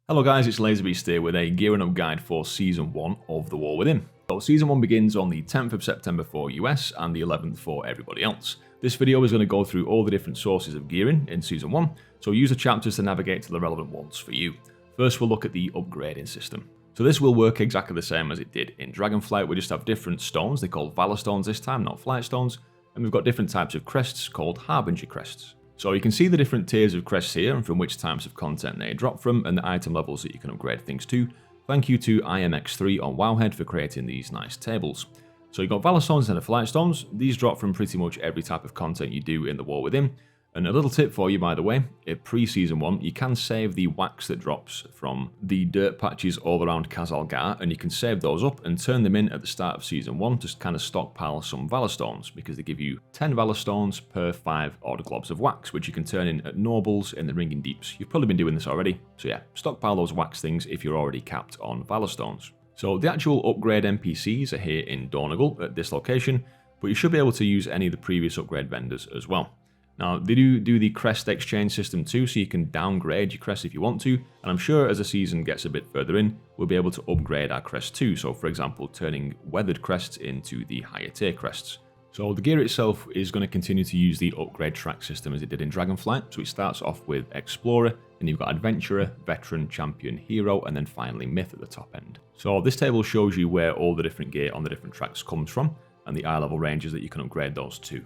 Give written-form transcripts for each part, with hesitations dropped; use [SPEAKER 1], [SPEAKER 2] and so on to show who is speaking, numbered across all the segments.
[SPEAKER 1] Hello guys, it's LazyBeast here with a gearing up guide for Season 1 of The War Within. So Season 1 begins on the 10th of September for US and the 11th for everybody else. This video is going to go through all the different sources of gearing in Season 1, so use the chapters to navigate to the relevant ones for you. First we'll look at the upgrading system. So this will work exactly the same as it did in Dragonflight. We just have different stones, they're called valorstones this time, not flightstones, and we've got different types of crests called Harbinger crests. So you can see the different tiers of crests here and from which types of content they drop from and the item levels that you can upgrade things to. Thank you to IMX3 on Wowhead for creating these nice tables. So you've got valorstones and the flightstones. These drop from pretty much every type of content you do in The War Within. And a little tip for you, by the way, in pre-season 1, you can save the wax that drops from the dirt patches all around Kazalgar, and you can save those up and turn them in at the start of season 1 to kind of stockpile some valorstones, because they give you 10 valorstones per 5 odd globs of wax, which you can turn in at Nobles in the Ringing Deeps. You've probably been doing this already, so yeah, stockpile those wax things if you're already capped on valorstones. So the actual upgrade NPCs are here in Donegal at this location, but you should be able to use any of the previous upgrade vendors as well. Now, they do the crest exchange system too, so you can downgrade your crest if you want to, and I'm sure as the season gets a bit further in, we'll be able to upgrade our crest too, so for example, turning weathered crests into the higher tier crests. So the gear itself is going to continue to use the upgrade track system as it did in Dragonflight, so it starts off with Explorer, and you've got Adventurer, Veteran, Champion, Hero, and then finally Myth at the top end. So this table shows you where all the different gear on the different tracks comes from, and the eye level ranges that you can upgrade those to.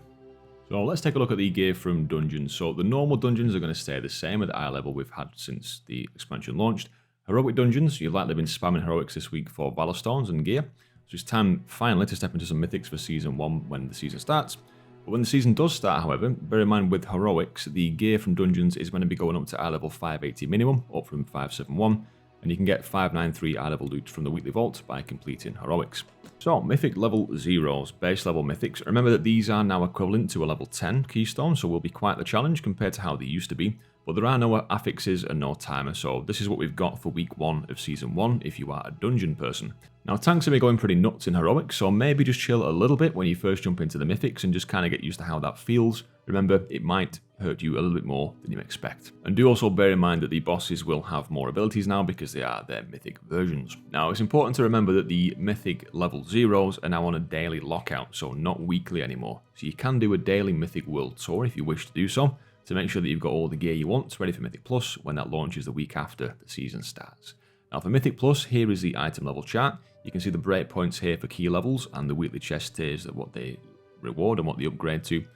[SPEAKER 1] So let's take a look at the gear from dungeons. So the normal dungeons are going to stay the same at the eye level we've had since the expansion launched. Heroic dungeons, you've likely been spamming heroics this week for valorstones and gear. So it's time finally to step into some mythics for season 1 when the season starts. But when the season does start, however, bear in mind with heroics, the gear from dungeons is going to be going up to eye level 580 minimum, up from 571. And you can get 593 eye level loot from the weekly vault by completing heroics. So, mythic level 0s, base level mythics. Remember that these are now equivalent to a level 10 keystone, so will be quite the challenge compared to how they used to be. But there are no affixes and no timer, so this is what we've got for week 1 of season 1 if you are a dungeon person. Now, tanks are going pretty nuts in heroics, so maybe just chill a little bit when you first jump into the mythics and just kind of get used to how that feels. Remember, it might hurt you a little bit more than you expect. And do also bear in mind that the bosses will have more abilities now because they are their mythic versions. Now, it's important to remember that the mythic level 0s are now on a daily lockout, so not weekly anymore. So you can do a daily mythic world tour if you wish to do so, to make sure that you've got all the gear you want ready for Mythic Plus when that launches the week after the season starts. Now for Mythic Plus, here is the item level chart. You can see the breakpoints here for key levels and the weekly chest tiers, that what they reward and what they upgrade to. And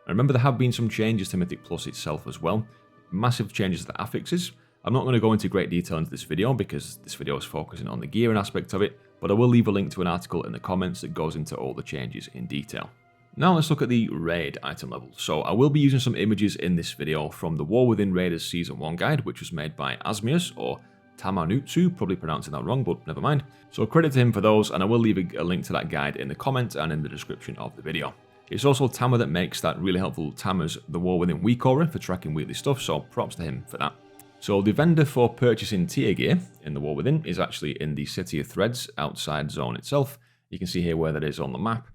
[SPEAKER 1] remember, there have been some changes to Mythic Plus itself as well. Massive changes to the affixes. I'm not going to go into great detail into this video because this video is focusing on the gearing aspect of it, but I will leave a link to an article in the comments that goes into all the changes in detail. Now let's look at the raid item levels. So I will be using some images in this video from the War Within Raiders Season 1 guide, which was made by Asmius, or Tamanutsu, probably pronouncing that wrong, but never mind. So credit to him for those, and I will leave a link to that guide in the comments and in the description of the video. It's also Tama that makes that really helpful Tama's The War Within Week Aura for tracking weekly stuff, so props to him for that. So the vendor for purchasing tier gear in The War Within is actually in the City of Threads outside zone itself. You can see here where that is on the map.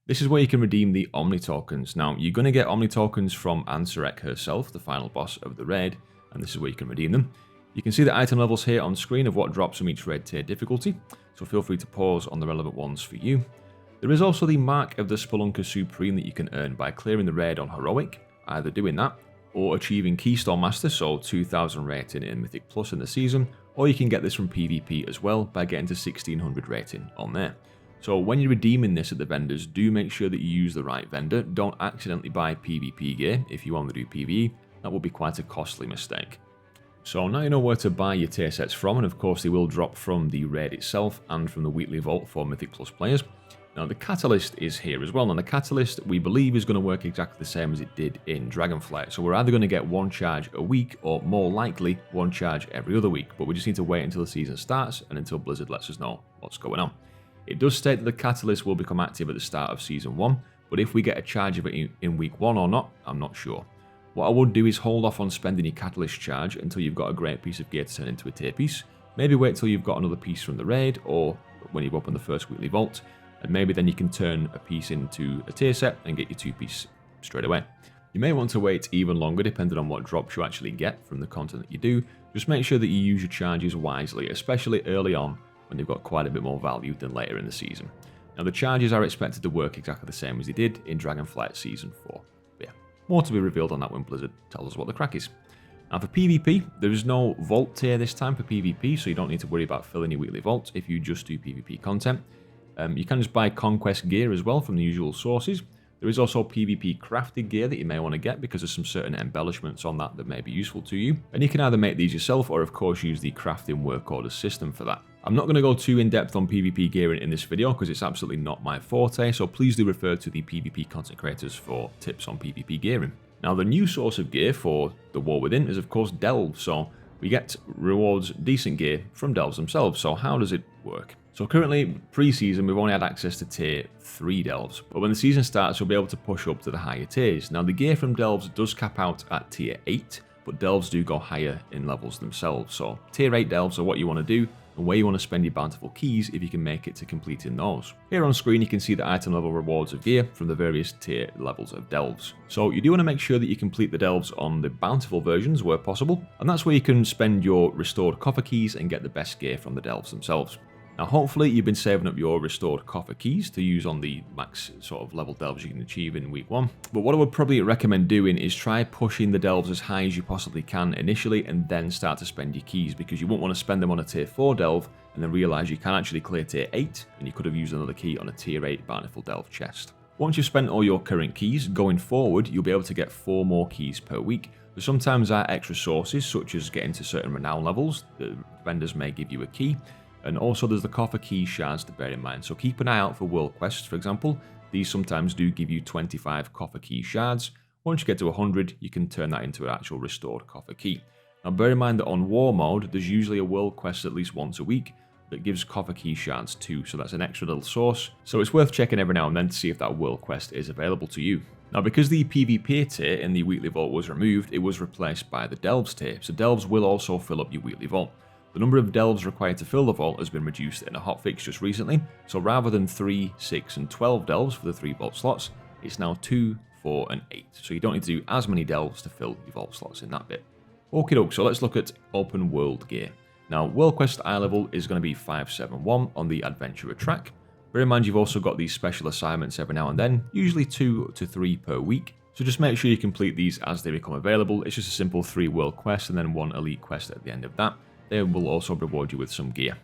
[SPEAKER 1] This is where you can redeem the Omni tokens. Now, you're going to get Omni tokens from Ansarek herself, the final boss of the raid, and this is where you can redeem them. You can see the item levels here on screen of what drops from each raid tier difficulty, so feel free to pause on the relevant ones for you. There is also the Mark of the Spelunker Supreme that you can earn by clearing the raid on Heroic, either doing that, or achieving Keystone Master, so 2000 rating in Mythic Plus in the season, or you can get this from PvP as well by getting to 1600 rating on there. So when you're redeeming this at the vendors, do make sure that you use the right vendor. Don't accidentally buy PvP gear if you want to do PvE. That would be quite a costly mistake. So now you know where to buy your tier sets from, and of course they will drop from the raid itself and from the weekly vault for Mythic Plus players. Now the catalyst is here as well, and the catalyst we believe is going to work exactly the same as it did in Dragonflight. So we're either going to get one charge a week or more likely one charge every other week, but we just need to wait until the season starts and until Blizzard lets us know what's going on. It does state that the catalyst will become active at the start of season 1, but if we get a charge of it in week 1 or not, I'm not sure. What I would do is hold off on spending your catalyst charge until you've got a great piece of gear to turn into a tier piece. Maybe wait till you've got another piece from the raid or when you've opened the first weekly vault, and maybe then you can turn a piece into a tier set and get your 2-piece straight away. You may want to wait even longer depending on what drops you actually get from the content that you do, Just make sure that you use your charges wisely, especially early on when they've got quite a bit more value than later in the season. Now the charges are expected to work exactly the same as they did in Dragonflight Season 4. But yeah, more to be revealed on that when Blizzard tells us what the crack is. Now for PvP, there is no vault tier this time for PvP, so you don't need to worry about filling your weekly vault if you just do PvP content. You can just buy conquest gear as well from the usual sources. There is also PvP crafted gear that you may want to get because there's some certain embellishments on that may be useful to you. And you can either make these yourself or of course use the crafting work order system for that. I'm not going to go too in depth on PvP gearing in this video because it's absolutely not my forte, so please do refer to the PvP content creators for tips on PvP gearing. Now the new source of gear for the War Within is of course delves, so we get rewards decent gear from delves themselves. So how does it work? So currently, pre-season, we've only had access to tier 3 delves, but when the season starts, we'll be able to push up to the higher tiers. Now the gear from delves does cap out at tier 8, but delves do go higher in levels themselves. So tier 8 delves are what you want to do, and where you want to spend your bountiful keys if you can make it to completing those. Here on screen you can see the item level rewards of gear from the various tier levels of delves. So you do want to make sure that you complete the delves on the bountiful versions where possible, and that's where you can spend your restored coffer keys and get the best gear from the delves themselves. Now hopefully you've been saving up your restored coffer keys to use on the max sort of level delves you can achieve in week 1. But what I would probably recommend doing is try pushing the delves as high as you possibly can initially and then start to spend your keys, because you won't want to spend them on a tier 4 delve and then realise you can actually clear tier 8 and you could have used another key on a tier 8 bountiful delve chest. Once you've spent all your current keys, going forward you'll be able to get 4 more keys per week. There sometimes are extra sources such as getting to certain renown levels. The vendors may give you a key. And also there's the coffer key shards to bear in mind, so keep an eye out for world quests for example. These sometimes do give you 25 coffer key shards. Once you get to 100 you can turn that into an actual restored coffer key. Now bear in mind that on war mode there's usually a world quest at least once a week that gives coffer key shards too, so that's an extra little source. So it's worth checking every now and then to see if that world quest is available to you. Now because the PvP tier in the weekly vault was removed, it was replaced by the delves tier, so delves will also fill up your weekly vault. The number of delves required to fill the vault has been reduced in a hotfix just recently, so rather than 3, 6 and 12 delves for the 3 vault slots, it's now 2, 4 and 8, so you don't need to do as many delves to fill your vault slots in that bit. Okie doke, so let's look at open world gear. Now world quest eye level is going to be 571 on the adventurer track. Bear in mind you've also got these special assignments every now and then, usually 2 to 3 per week. So just make sure you complete these as they become available. It's just a simple 3 world quests and then 1 elite quest at the end of that. They will also reward you with some gear.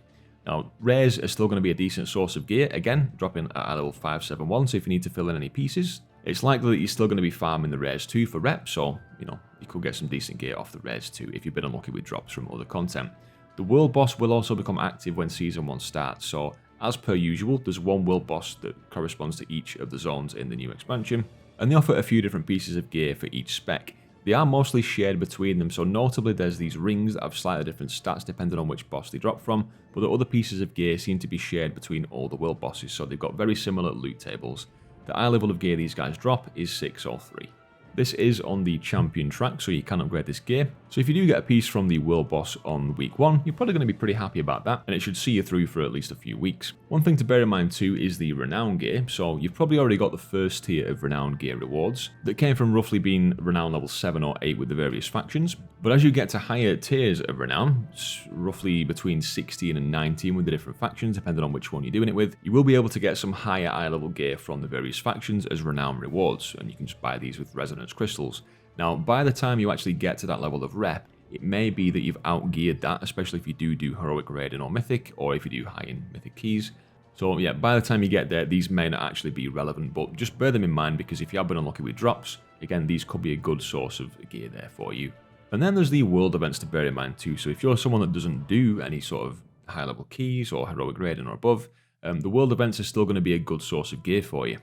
[SPEAKER 1] Now, rares are still going to be a decent source of gear, again, dropping at level 571, so if you need to fill in any pieces, it's likely that you're still going to be farming the rares too for reps, so, you could get some decent gear off the rares too if you've been unlucky with drops from other content. The world boss will also become active when Season 1 starts, so as per usual, there's 1 world boss that corresponds to each of the zones in the new expansion, and they offer a few different pieces of gear for each spec. They are mostly shared between them, so notably there's these rings that have slightly different stats depending on which boss they drop from, but the other pieces of gear seem to be shared between all the world bosses, so they've got very similar loot tables. The eye level of gear these guys drop is 603. This is on the champion track, so you can upgrade this gear. So if you do get a piece from the world boss on week 1, you're probably going to be pretty happy about that, and it should see you through for at least a few weeks. One thing to bear in mind too is the Renown Gear. So you've probably already got the first tier of Renown Gear rewards that came from roughly being Renown level 7 or 8 with the various factions. But as you get to higher tiers of Renown, roughly between 16 and 19 with the different factions, depending on which one you're doing it with, you will be able to get some higher eye level gear from the various factions as Renown rewards, and you can just buy these with resonance crystals. Now, by the time you actually get to that level of rep, it may be that you've outgeared that, especially if you do heroic raiding or mythic, or if you do high in mythic keys. So yeah, by the time you get there, these may not actually be relevant, but just bear them in mind because if you have been unlucky with drops, again, these could be a good source of gear there for you. And then there's the world events to bear in mind too. So if you're someone that doesn't do any sort of high level keys or heroic raiding or above, the world events are still going to be a good source of gear for you.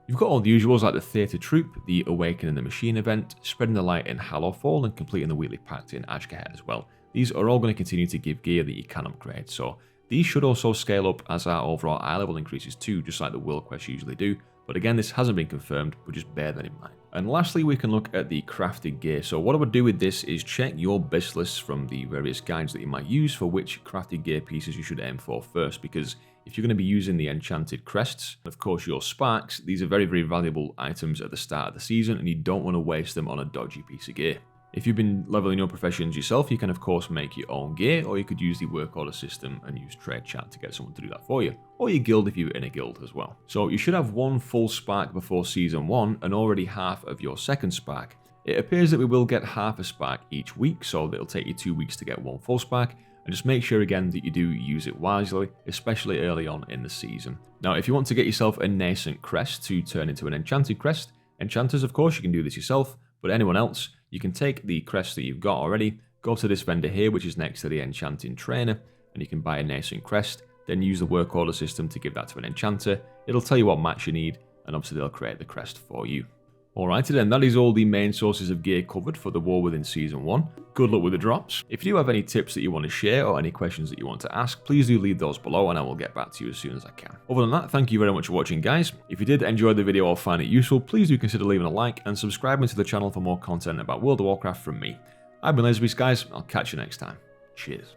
[SPEAKER 1] You've got all the usuals like the Theatre Troop, the Awakening the Machine event, Spreading the Light in Hallowfall, and completing the Weekly Pact in Ashgahead as well. These are all going to continue to give gear that you can upgrade, so these should also scale up as our overall eye level increases too, just like the world quests usually do. But again, this hasn't been confirmed, but just bear that in mind. And lastly, we can look at the crafted gear. So what I would do with this is check your BIS lists from the various guides that you might use for which crafted gear pieces you should aim for first, because if you're going to be using the Enchanted Crests, and of course your Sparks, these are very, very valuable items at the start of the season, and you don't want to waste them on a dodgy piece of gear. If you've been leveling your professions yourself, you can of course make your own gear, or you could use the work order system and use trade chat to get someone to do that for you, or your guild if you're in a guild as well. So you should have one full spark before Season 1 and already half of your second spark. It appears that we will get half a spark each week, so it'll take you 2 weeks to get one full spark, and just make sure again that you do use it wisely, especially early on in the season. Now if you want to get yourself a nascent crest to turn into an enchanted crest, enchanters of course you can do this yourself, but anyone else, you can take the crest that you've got already, go to this vendor here which is next to the enchanting trainer, and you can buy a nascent crest, then use the work order system to give that to an enchanter. It'll tell you what match you need, and obviously they'll create the crest for you. Alrighty then, that is all the main sources of gear covered for the War Within Season 1. Good luck with the drops. If you do have any tips that you want to share or any questions that you want to ask, please do leave those below and I will get back to you as soon as I can. Other than that, thank you very much for watching guys. If you did enjoy the video or find it useful, please do consider leaving a like and subscribing to the channel for more content about World of Warcraft from me. I've been LazyBeast guys, I'll catch you next time. Cheers.